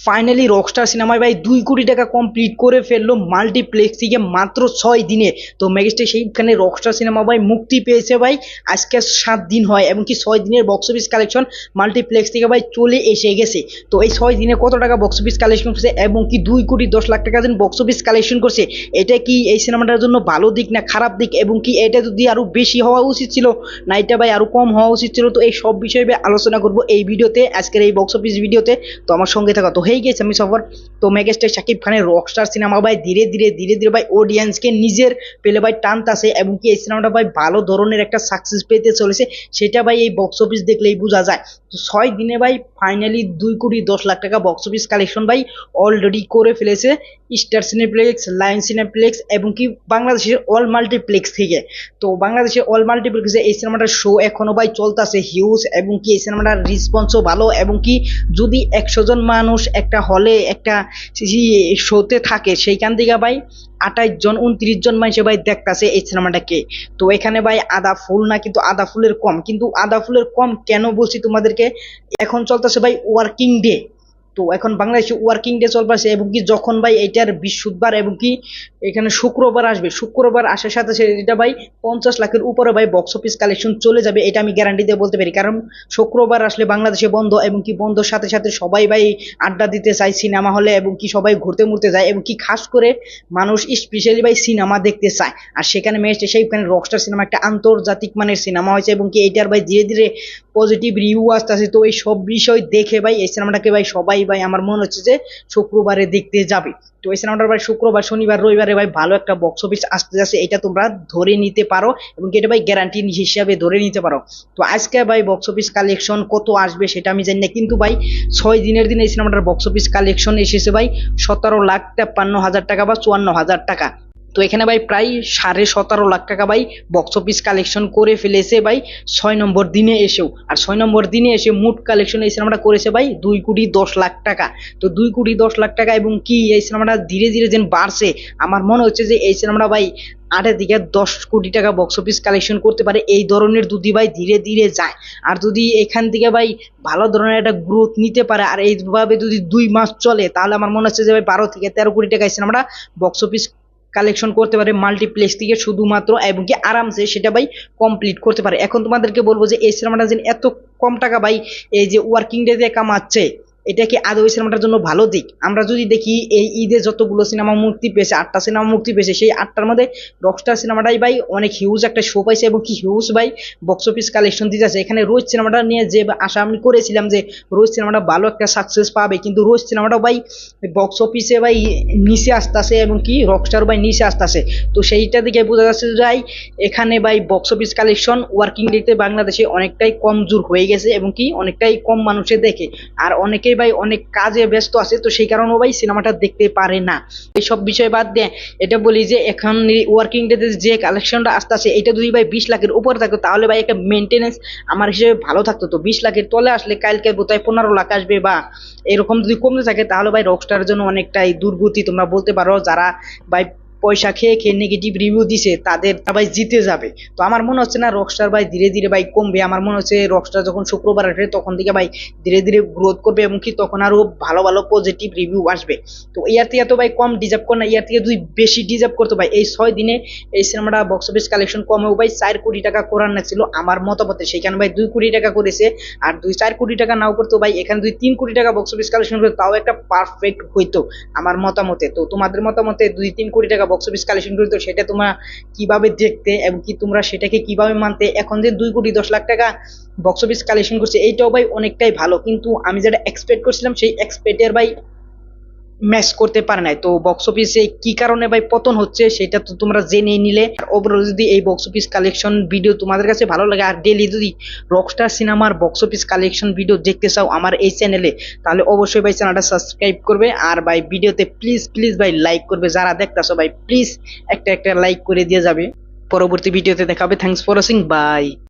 Finally Rockstar সিনেমায় ভাই 2 কোটি টাকা কমপ্লিট করে ফেললো মাল্টিপ্লেক্স থেকে মাত্র 6 দিনে। তো ম্যাজিস্ট্রেট সেইখানে রকস্টার সিনেমা ভাই মুক্তি পেয়েছে ভাই আজকে 7 দিন হয়, এবং কি 6 দিনের বক্স অফিস কালেকশন মাল্টিপ্লেক্স থেকে ভাই চলে এসে গেছে। তো এই 6 দিনে কত টাকা বক্স অফিস কালেকশন করছে এবং কি 2,10,00,000 টাকা যেন বক্স অফিস কালেকশন করছে, এটা কি এই সিনেমাটার জন্য ভালো দিক না খারাপ দিক, এবং কি এটা যদি আরো বেশি হওয়া উচিত ছিল না এটা ভাই আরো কম হওয়া উচিত ছিল, তো এই সব বিষয়ে আলোচনা করবো এই ভিডিওতে, আজকের এই বক্স অফিস ভিডিওতে। তো আমার সঙ্গে থাকা তো হয়ে গেছে আমি সফর। তো মেগাস্টার শাকিব খানের রকস্টার সিনেমা ভাই ধীরে ধীরে ভাই অডিয়েন্সকে নিজের পেলে ভাই টানতাছে, এবং কি এই সিনেমাটা ভাই ভালো ধরনের একটা সাকসেস পেতে চলেছে, সেটা ভাই এই বক্স অফিস দেখলেই বোঝা যায়। তো 6 দিনে ভাই ফাইনালি 2,10,00,000 টাকা বক্স অফিস কালেকশন ভাই অলরেডি করে ফেলেছে স্টার সিনেপ্লেক্স, লায়ন সিনেপ্লেক্স এবং কি বাংলাদেশের অল মাল্টিপ্লেক্স থেকে। তো বাংলাদেশের অল মাল্টিপ্লেক্সে এই সিনেমাটার শো এখনো ভাই চলতেছে হিউজ, এবং কি এই সিনেমাটার রেসপন্সও ভালো, এবং কি যদি 100 জন মানুষ একটা হলে একটা শোতে থাকে সেইখান থেকে ভাই 28 জন 29 জন মানুষে ভাই দেখতাছে এই সিনেমাটাকে। তো এখানে ভাই আধা ফুল না, কিন্তু আধা ফুলের কম, কিন্তু আধা ফুলের কম কেন বলছি তোমাদেরকে, এখন চলতেছে ভাই ওয়ার্কিং ডে। তো এখন বাংলাদেশে ওয়ার্কিং ডে চলতেছে, এবং কি যখন ভাই এটার বৃহস্পতিবার এবং কি এখানে শুক্রবার আসবে, শুক্রবার আসার সাথে সাথে এটা ভাই 50 লাখের উপরে ভাই বক্স অফিস কালেকশন চলে যাবে, এটা আমি গ্যারান্টি দিয়ে বলতে পারি। কারণ শুক্রবার আসলে বাংলাদেশে বন্ধ, এবং কি বন্ধর সাথে সাথে সবাই ভাই আড্ডা দিতে চায় সিনেমা হলে, এবং কি সবাই ঘুরতে মুড়তে যায়, এবং কি খাস করে মানুষ স্পেশালি ভাই সিনেমা দেখতে চায়। আর সেখানে মেয়েছে সেইখানে রকস্টার সিনেমা একটা আন্তর্জাতিক মানের সিনেমা হয়েছে, এবং কি এটার ভাই ধীরে ধীরে পজিটিভ রিভিউ আসতেছে। তো এই সব বিষয় দেখে ভাই এই সিনেমাটাকে ভাই সবাই ভাই আমার মনে হচ্ছে যে শুক্রবারে দেখতে যাবে। তো এই সিনেমাটার ভাই শুক্রবার শনিবার রবিবারে ভাই ভালো একটা বক্স অফিস আসতে যাচ্ছে, এটা তোমরা ধরে নিতে পারো, এবং এটা ভাই গ্যারান্টি হিসাবে ধরে নিতে পারো। তো আজকে ভাই বক্স অফিস কালেকশন কত আসবে সেটা আমি জানি না, কিন্তু ভাই 6 দিনের দিন এই সিনেমাটার বক্স অফিস কালেকশন এসেছে ভাই 17,53,000 টাকা বা 54,000 টাকা। তো এখানে ভাই প্রায় 17.5 লাখ টাকা ভাই বক্স অফিস কালেকশন করে ফেলেছে ভাই 6 নম্বর দিনে এসেও। আর 6 নম্বর দিনে এসে মোট কালেকশন এই সিনেমাটা করেছে ভাই 2,10,00,000 টাকা। তো 2,10,00,000 টাকা, এবং কি এই সিনেমাটা ধীরে ধীরে যেন বাড়ছে, আমার মনে হচ্ছে যে এই সিনেমাটা ভাই 8 থেকে 10 কোটি টাকা বক্স অফিস কালেকশন করতে পারে এই ধরনের যদি ভাই ধীরে ধীরে যায়। আর যদি এখান থেকে ভাই ভালো ধরনের একটা গ্রোথ নিতে পারে, আর এইভাবে যদি 2 মাস চলে, তাহলে আমার মনে হচ্ছে যে ভাই 12 থেকে 13 কোটি টাকা এই সিনেমাটা বক্স অফিস কালেকশন করতে পারে মাল্টিপ্লেক্স থেকে শুধুমাত্র, এবং কি আরামসে সেটা ভাই কমপ্লিট করতে পারে। এখন তোমাদেরকে বলবো যে এই সিনেমাটা যে এত কম টাকা ভাই এই যে ওয়ার্কিং ডে দিয়ে কামাচ্ছে, এটা কি আদৌ এই সিনেমাটার জন্য ভালো দিক? আমরা যদি দেখি এই ঈদে যতগুলো সিনেমা মুক্তি পেয়েছে, 8টা সিনেমা মুক্তি পেয়েছে, সেই 8টার মধ্যে রকস্টার সিনেমাটাই ভাই অনেক হিউজ একটা শো পাইছে, এবং কি হিউজ ভাই বক্স অফিস কালেকশন দিতেছে। এখানে রোজ সিনেমাটা নিয়ে যে আশা আমি করেছিলাম যে রোজ সিনেমাটা ভালো একটা সাকসেস পাবে, কিন্তু রোজ সিনেমাটা ভাই বক্স অফিসে ভাই নিচে আসতেছে, এবং কি রকস্টার ভাই নিচে আসতেছে। তো সেইটা দিকে বোঝা যাচ্ছে যে ভাই এখানে ভাই বক্স অফিস কালেকশন ওয়ার্কিং ডেতে বাংলাদেশে অনেকটাই কমজোর হয়ে গেছে, এবং কি অনেকটাই কম মানুষে দেখে, আর অনেকেই ভাই অনেক কাজে ব্যস্ত আছে, তো সেই কারণেও ভাই সিনেমাটা দেখতে পারে না। এইসব বিষয় বাদ দিয়ে এটা বলি যে এখন ওয়ার্কিং ডেতে যে কালেকশনটা আসতেছে, এটা যদি ভাই 20 লাখের উপরে থাকতো তাহলে ভাই একটা মেনটেনেন্স আমার হিসেবে ভালো থাকতো। তো 20 লাখের তলে আসলে কালকে বোধহয় 15 লাখ আসবে, বা এরকম যদি কমতে থাকে তাহলে ভাই রকস্টারের জন্য অনেকটাই দুর্গতি তোমরা বলতে পারো। যারা ভাই পয়সা খেয়ে খেয়ে নেগেটিভ রিভিউ দিছে তাদের ভাই জিতে যাবে। তো আমার মনে হচ্ছে না রকস্টার ভাই ধীরে ধীরে ভাই কমবে, আমার মনে হচ্ছে রকস্টার যখন শুক্রবার আসবে তখন থেকে ভাই ধীরে ধীরে গ্রোথ করবে, এবং কি তখন আরো ভালো ভালো পজিটিভ রিভিউ আসবে। তো ইয়ার থেকে তো ভাই কম ডিজার্ভ করে না, ইয়ার থেকে যদি বেশি ডিজার্ভ করতো ভাই এই 6 দিনে এই সিনেমাটা বক্স অফিস কালেকশন কমেও ভাই 4 কোটি টাকা করার না ছিল আমার মতামতে, সেখানে ভাই 2 কোটি টাকা করেছে। আর 4 কোটি টাকা নাও করতো ভাই এখানে 3 কোটি টাকা বক্স অফিস কালেকশন করতো, তাও একটা পারফেক্ট হইতো আমার মতামতে। তো তোমাদের মতামতে 2-3 কোটি টাকা বক্স অফিস কালেকশন করতো, সেটা তোমরা কিভাবে দেখতে, এবং কি তোমরা সেটাকে কিভাবে মানতে? এখন যে 2,10,00,000 টাকা বক্স অফিস কালেকশন করছে এইটাও ভাই অনেকটাই ভালো, কিন্তু আমি যেটা এক্সপেক্ট করছিলাম সেই এক্সপেক্টের ভাই ম্যাচ করতে পারে নাই। তো বক্স অফিসে কি কারণে ভাই পতন হচ্ছে সেটা তো তোমরা জেনে নিলে। আর ওভারঅল যদি এই বক্স অফিস কালেকশন ভিডিও তোমাদের কাছে ভালো লাগে, আর ডেইলি যদি রকস্টার সিনেমার বক্স অফিস কালেকশন ভিডিও দেখতে চাও আমার এই চ্যানেলে, তাহলে অবশ্যই ভাই চ্যানেলটা সাবস্ক্রাইব করবে, আর ভাই ভিডিওতে প্লিজ প্লিজ ভাই লাইক করবে। যারা দেখতেছো ভাই প্লিজ একটা একটা লাইক করে দিয়ে যাবে। পরবর্তী ভিডিওতে দেখা হবে। Thanks for watching, by.